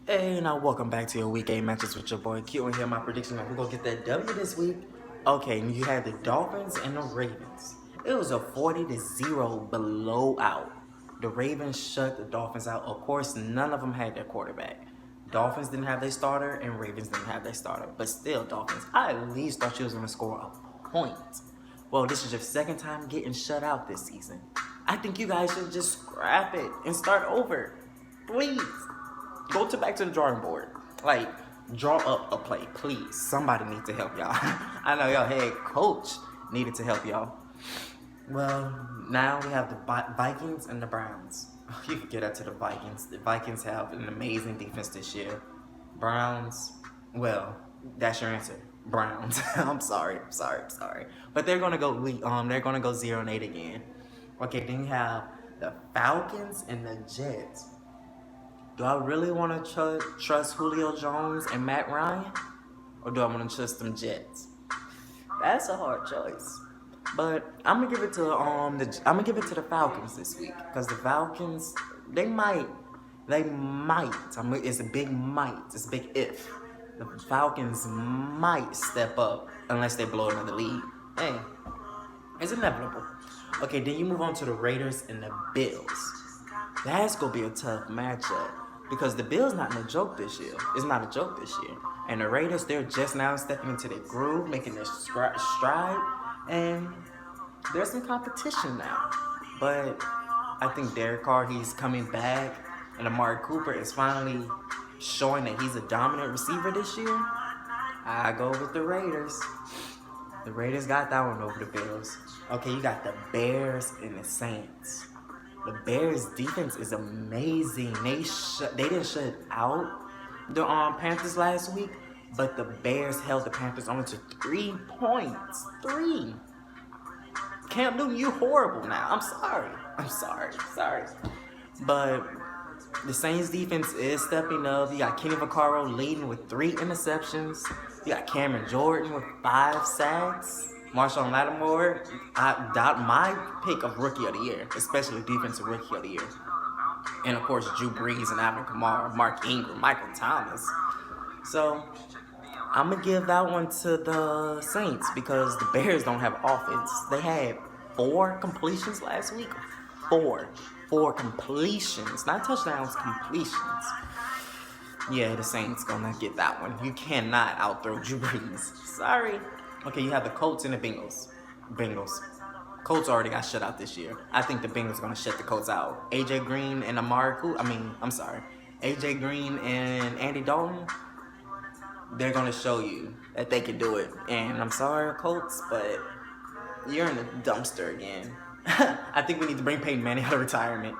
Hey, now welcome back to your week 8 matches with your boy Q, and here my prediction of who gonna get that W this week. Okay, and you had the Dolphins and the Ravens. It was a 40-0 blowout. The Ravens shut the Dolphins out. Of course, none of them had their quarterback. Dolphins didn't have their starter, and Ravens didn't have their starter. But still, Dolphins, I at least thought you was gonna score a point. Well, this is your second time getting shut out this season. I think you guys should just scrap it and start over. Please. Go back to the drawing board. Like, draw up a play, please. Somebody needs to help y'all. I know y'all head coach needed to help y'all. Well, now we have the Vikings and the Browns. You can get up to the Vikings. The Vikings have an amazing defense this year. Browns, well, that's your answer. Browns. I'm sorry. But they're gonna go 0-8 again. Okay, then you have the Falcons and the Jets. Do I really want to trust Julio Jones and Matt Ryan, or do I want to trust them Jets? That's a hard choice. But I'm gonna give it to the Falcons this week, because the Falcons they might. It's a big might. It's a big if. The Falcons might step up unless they blow another lead. Hey, it's inevitable. Okay, then you move on to the Raiders and the Bills. That's gonna be a tough matchup. Because the Bills not no joke this year. It's not a joke this year. And the Raiders, they're just now stepping into their groove, making their stride. And there's some competition now. But I think Derek Carr, he's coming back. And Amari Cooper is finally showing that he's a dominant receiver this year. I go with the Raiders. The Raiders got that one over the Bills. Okay, you got the Bears and the Saints. The Bears' defense is amazing. They didn't shut out the Panthers last week, but the Bears held the Panthers only to 3 points. 3. Cam Newton, you horrible now. I'm sorry. But the Saints' defense is stepping up. You got Kenny Vaccaro leading with 3 interceptions. You got Cameron Jordan with 5 sacks. Marshawn Lattimore, I doubt my pick of Rookie of the Year, especially Defensive Rookie of the Year. And of course, Drew Brees and Alvin Kamara, Mark Ingram, Michael Thomas. So, I'm going to give that one to the Saints because the Bears don't have offense. They had 4 completions last week. 4 completions. Not touchdowns, completions. Yeah, the Saints gonna get that one. You cannot outthrow Drew Brees. Sorry. Okay, you have the Colts and the Bengals. Colts already got shut out this year. I think the Bengals are going to shut the Colts out. AJ Green and AJ Green and Andy Dalton, they're going to show you that they can do it. And I'm sorry, Colts, but you're in the dumpster again. I think we need to bring Peyton Manning out of retirement.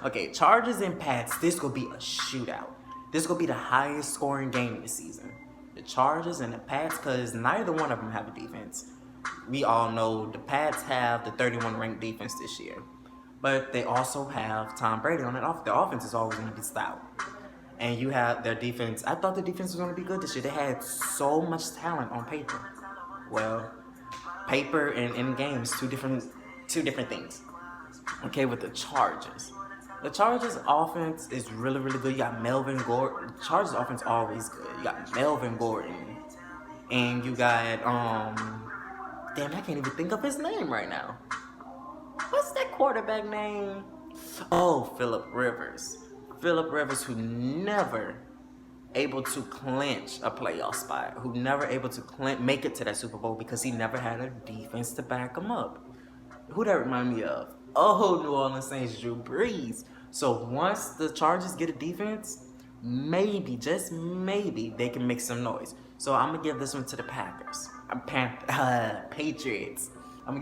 Okay, Chargers and Pats, this will be a shootout. This will be the highest scoring game this season. The Chargers and the Pats, because neither one of them have a defense. We all know the Pats have the 31 ranked defense this year. But they also have Tom Brady on it. Their offense is always going to be stout. And you have their defense. I thought the defense was going to be good this year. They had so much talent on paper. Well, paper and in games, two different things. Okay, with the Chargers. The Chargers offense is really, really good. You got Melvin Gordon. The Chargers offense always good. You got Melvin Gordon. And you got, damn, I can't even think of his name right now. What's that quarterback name? Oh, Phillip Rivers. Phillip Rivers, who never able to clinch a playoff spot. Who never able to make it to that Super Bowl because he never had a defense to back him up. Who that remind me of? Oh, New Orleans Saints, Drew Brees. So once the Chargers get a defense, maybe, just maybe, they can make some noise. So I'm going to give this one to the Patriots. I'm going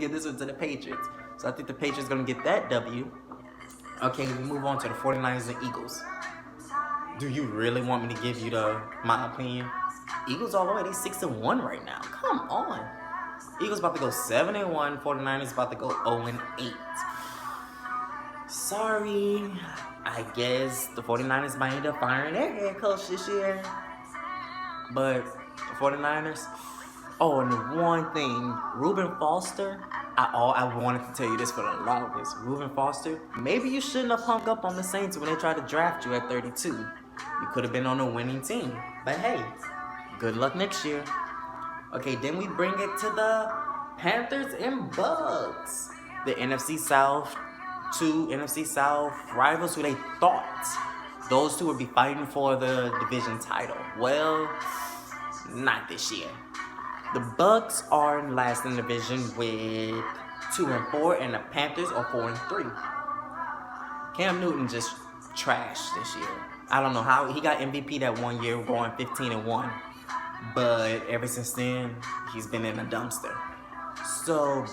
to give this one to the Patriots. So I think the Patriots going to get that W. Okay, we move on to the 49ers and Eagles. Do you really want me to give you my opinion? Eagles all the way, they 6-1 right now. Come on. Eagles about to go 7-1. 49ers about to go 0-8. Sorry. I guess the 49ers might end up firing their head coach this year. But the 49ers. Oh, and the one thing, Reuben Foster. I wanted to tell you this for the longest. Reuben Foster, maybe you shouldn't have hung up on the Saints when they tried to draft you at 32. You could have been on a winning team. But hey, good luck next year. Okay, then we bring it to the Panthers and Bucs. The NFC South, two NFC South rivals who they thought those two would be fighting for the division title. Well, not this year. The Bucs are last in the division with 2-4, and the Panthers are 4-3. Cam Newton just trashed this year. I don't know how he got MVP that one year, going 15-1, but ever since then he's been in a dumpster. So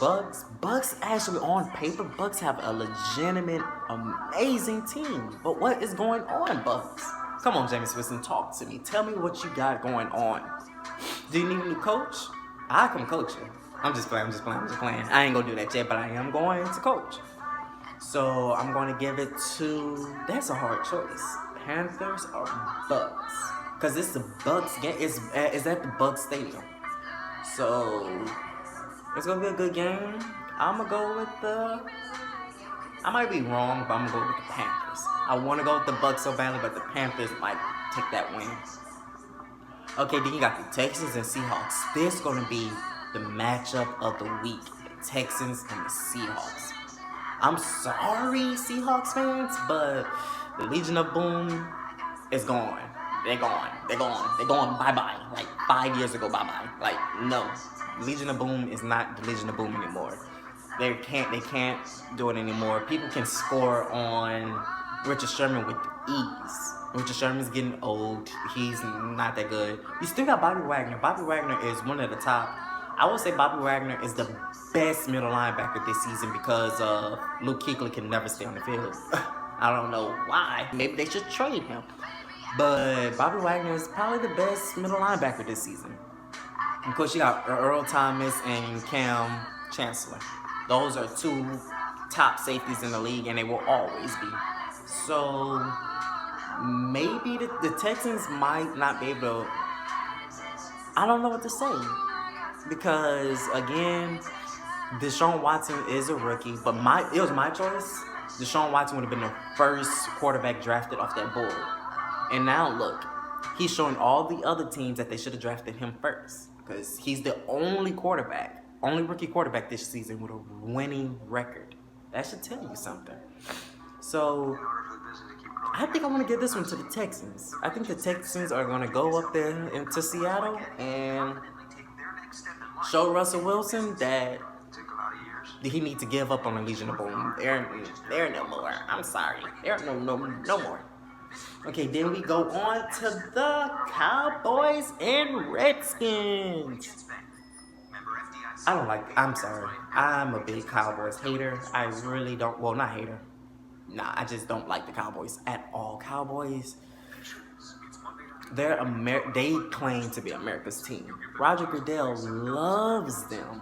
Bucs actually on paper, Bucs have a legitimate, amazing team. But what is going on, Bucs? Come on, Jameis Winston, talk to me. Tell me what you got going on. Do you need a new coach? I can coach you. I'm just playing. I ain't gonna do that yet, but I am going to coach. So I'm going to give it to, that's a hard choice, Panthers or Bucs. Because it's the Bucs game. Is at the Bucs Stadium. So it's going to be a good game. I'm going to go with I might be wrong, but I'm going to go with the Panthers. I want to go with the Bucs so badly, but the Panthers might take that win. Okay, then you got the Texans and Seahawks. This is going to be the matchup of the week. The Texans and the Seahawks. I'm sorry, Seahawks fans, but the Legion of Boom is gone. They're gone. They're gone bye-bye. Like 5 years ago, bye-bye. Like, no. Legion of Boom is not the Legion of Boom anymore. They can't do it anymore. People can score on Richard Sherman with ease. Richard Sherman's getting old. He's not that good. You still got Bobby Wagner. Bobby Wagner is one of the top. I would say Bobby Wagner is the best middle linebacker this season because Luke Kuechly can never stay on the field. I don't know why. Maybe they should trade him. But Bobby Wagner is probably the best middle linebacker this season. Of course, you got Earl Thomas and Cam Chancellor. Those are two top safeties in the league, and they will always be. So maybe the Texans might not be able to. I don't know what to say. Because, again, Deshaun Watson is a rookie. But it was my choice. Deshaun Watson would have been the first quarterback drafted off that board. And now, look, he's showing all the other teams that they should have drafted him first. Because he's the only rookie quarterback this season with a winning record. That should tell you something. So, I think I want to give this one to the Texans. I think the Texans are going to go up there into Seattle and show Russell Wilson that he needs to give up on the Legion of Boom. They're no more. I'm sorry. They're no more. Okay, then we go on to the Cowboys and Redskins. I'm sorry. I'm a big Cowboys hater. I really don't, well, not hater. Nah, I just don't like the Cowboys at all. Cowboys, they claim to be America's team. Roger Goodell loves them.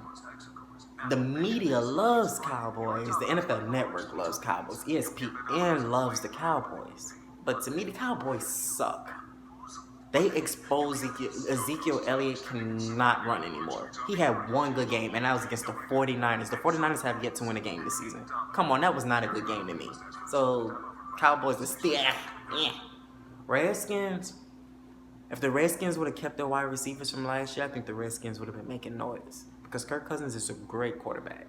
The media loves Cowboys. The NFL Network loves Cowboys. ESPN loves the Cowboys. But to me, the Cowboys suck. They expose Ezekiel Elliott cannot run anymore. He had one good game, and that was against the 49ers. The 49ers have yet to win a game this season. Come on, that was not a good game to me. So, Cowboys are still, Redskins, if the Redskins would have kept their wide receivers from last year, I think the Redskins would have been making noise. Because Kirk Cousins is a great quarterback.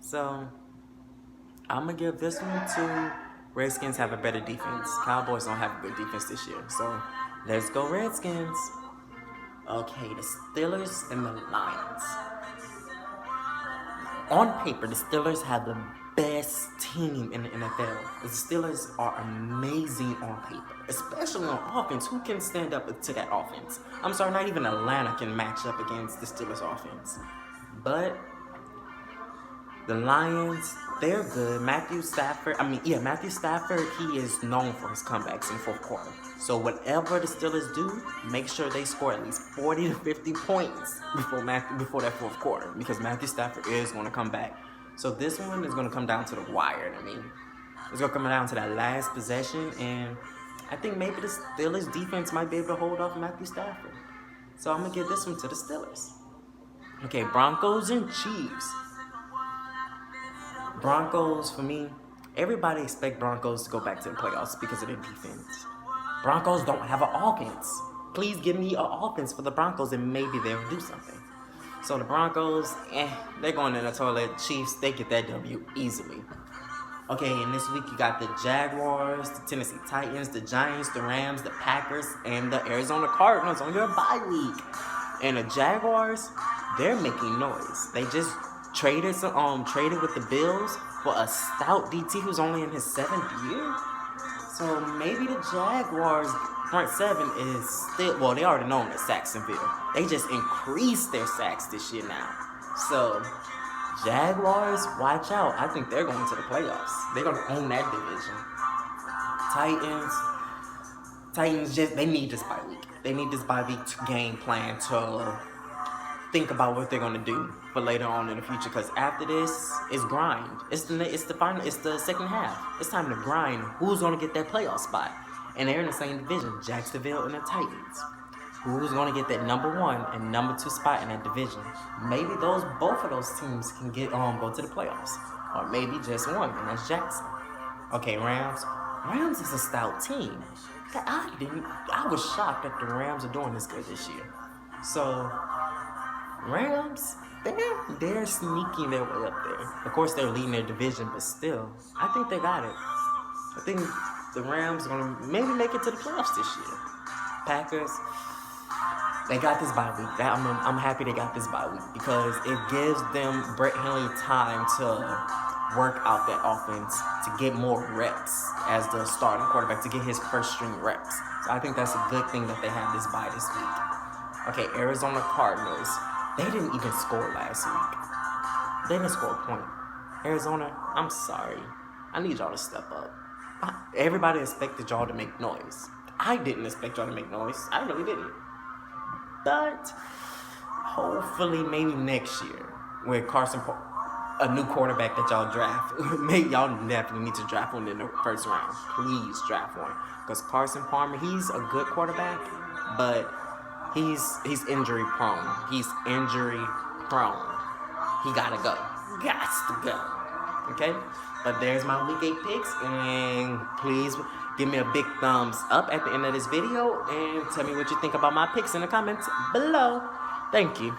So, I'm going to give this one to Redskins have a better defense. Cowboys don't have a good defense this year. So, let's go Redskins. Okay, the Steelers and the Lions. On paper, the Steelers have the best team in the NFL. The Steelers are amazing on paper, especially on offense. Who can stand up to that offense? I'm sorry, not even Atlanta can match up against the Steelers offense. But the Lions, they're good. Matthew Stafford, he is known for his comebacks in the fourth quarter. So whatever the Steelers do, make sure they score at least 40 to 50 points before that fourth quarter, because Matthew Stafford is going to come back. So this one is going to come down to the wire. It's going to come down to that last possession, and I think maybe the Steelers defense might be able to hold off Matthew Stafford. So I'm going to give this one to the Steelers. Okay, Broncos and Chiefs. Broncos, for me, everybody expect Broncos to go back to the playoffs because of their defense. Broncos don't have an offense. Please give me an offense for the Broncos and maybe they'll do something. So the Broncos, they're going in the toilet. Chiefs, they get that W easily. Okay, and this week you got the Jaguars, the Tennessee Titans, the Giants, the Rams, the Packers, and the Arizona Cardinals on your bye week. And the Jaguars, they're making noise. They just traded with the Bills for a stout DT who's only in his 7th year. So maybe the Jaguars front 7 is still, well, they already known as Sacksonville. They just increased their sacks this year now. So Jaguars, watch out. I think they're going to the playoffs. They're going to own that division. Titans just, they need this bye week. They need this bye week to game plan, to think about what they're going to do for later on in the future. Because after this, it's grind. It's the second half. It's time to grind. Who's going to get that playoff spot? And they're in the same division, Jacksonville and the Titans. Who's going to get that number 1 and number 2 spot in that division? Maybe both of those teams can go to the playoffs, or maybe just one, and that's Jackson. Okay, Rams. Rams is a stout team. I was shocked that the Rams are doing this good this year. So Rams, they're sneaking their way up there. Of course, they're leading their division, but still, I think they got it. I think the Rams are going to maybe make it to the playoffs this year. Packers, they got this bye week. I'm happy they got this bye week because it gives them Brett Hundley time to work out that offense, to get more reps as the starting quarterback, to get his first string reps. So I think that's a good thing that they have this bye this week. Okay, Arizona Cardinals. They didn't even score last week. They didn't score a point. Arizona, I'm sorry. I need y'all to step up. Everybody expected y'all to make noise. I didn't expect y'all to make noise. I really didn't. But hopefully maybe next year with a new quarterback that y'all draft. Maybe y'all definitely need to draft one in the first round. Please draft one. Because Carson Palmer, he's a good quarterback, but he's injury prone. He gotta go. Gots to go. Okay? But there's my week 8 picks, and please give me a big thumbs up at the end of this video and tell me what you think about my picks in the comments below. Thank you.